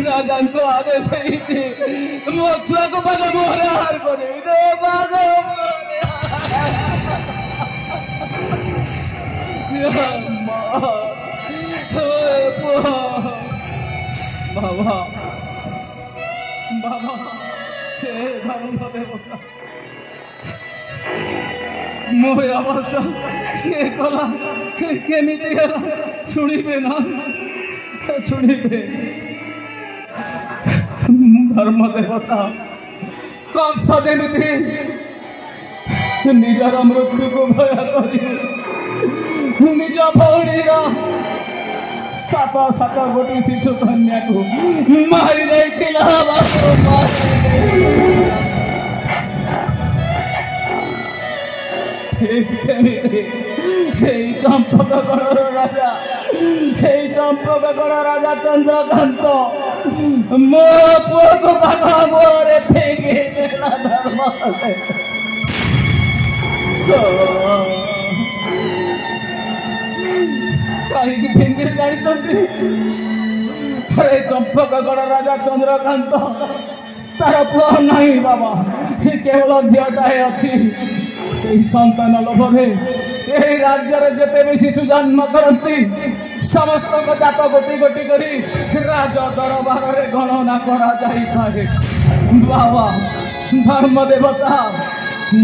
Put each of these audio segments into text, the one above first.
राजा को आगे सही थी मो छुआ को बागा मोरे हार करे दे बागा मोरे या मां ओए पो बाबा बाबा हे धर्म देवता मो अवस्था के कला केमिति होला सुनिबे ना सुनिबे धर्म देवता कंस जेमिति निजर मृत्यु को भय कर निज भौणीर सात सात गोटी शिशु कन्या को मारी देइथिला ठीक सेमिति चंपकगढ़ राजा चंपकगढ़ राजा चंद्रकांत मो पुओ को बाघ मोरे फेंकी देला धर्म कहीं फेंकी जानी अरे चंपकगढ़ राजा चंद्रकांत तार पुओ नहीं बाबा केवल झीटाए अच्छी संतान लोभे यही राज्य जिते भी शिशु जन्म करती समस्त को जात गोटी गोटी करी राज दरबार रे गणना करा जाई थाए बाबा धर्म देवता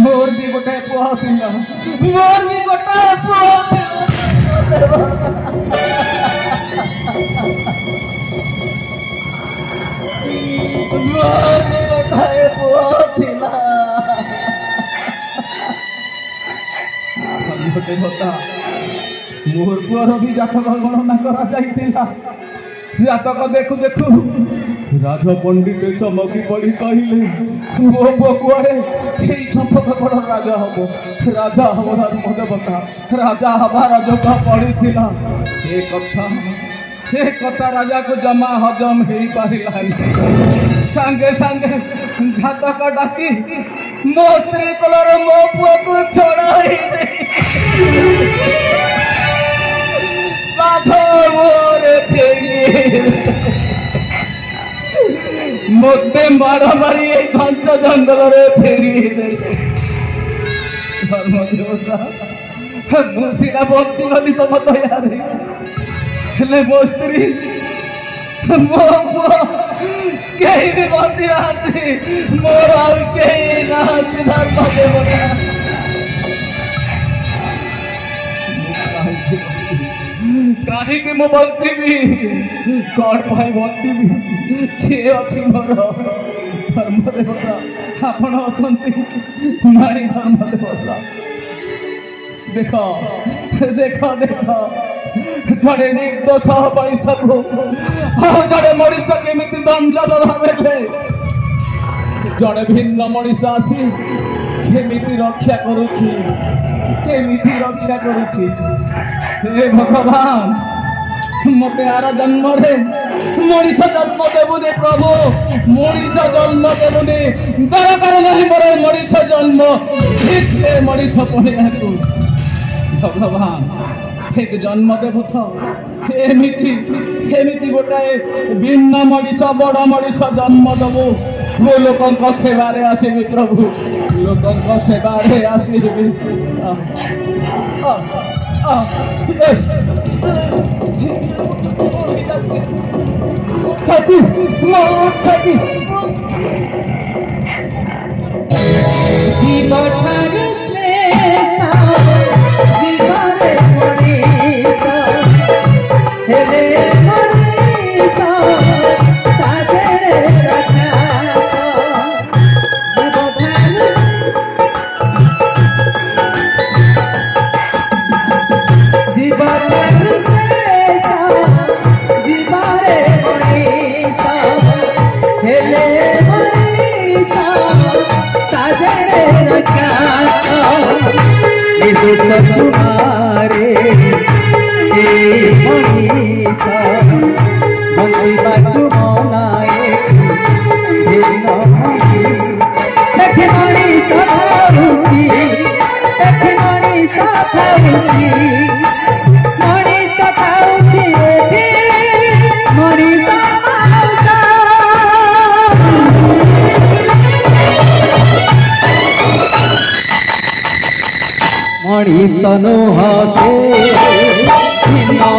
मोर भी गोटे पुओ थिला मोर भी गोटे पुओ थिला मोर भी गोटे पुओ थिला देवता मोर पुअर भी जातक गणना करा जाइतिला जातक देखु देखु राज पंडित चमकी पड़ी कहले मो पुओ कुआड़े चंपकगढ़ राजा हम धर्म देवता राजा हबार जोग पड़ीला ए कथा राजा को जमा हजम हो पारिलानी सांगे सांगे घातक डाकी मो स्त्री कोलर मो पुओ को छड़ाई मते मारा मारी घंच जंगल फेरी धर्म देवता मुसीरा बची गली तुम दयार हेले मो स्त्री मो पुओ कहीं भी बची नाती मोर आ कहीं नाती धर्म देवता कहीं कि मो बचीबी कौन पाई बचीबी किए अच्छी मोर धर्म देवता आपण अछंती नाई धर्म देवता देख देख देख जड़े निर्दोष पाई सब जड़े मनीष केमिति दंड भावे जड़े भिन्न मनीष आसी केमिति रक्षा करुछि केमिति रक्षा करुछि हे भगवान मते आर जन्म रे मनीष जन्म देबुनी प्रभु मनीष जन्म देबुनी दरकार नहीं मोरे मनीष जन्म इतने मनीष पड़िया को भगवान एक जन्म देबु तो एमिति गोटाए भिन्न मनीष बड़ मनीष जन्म देबु वो लोक सेवारे आसबि प्रभु लोक सेवारे आसबि छाती छाती जीवन से मणितनु हसे मणितनु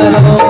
हसे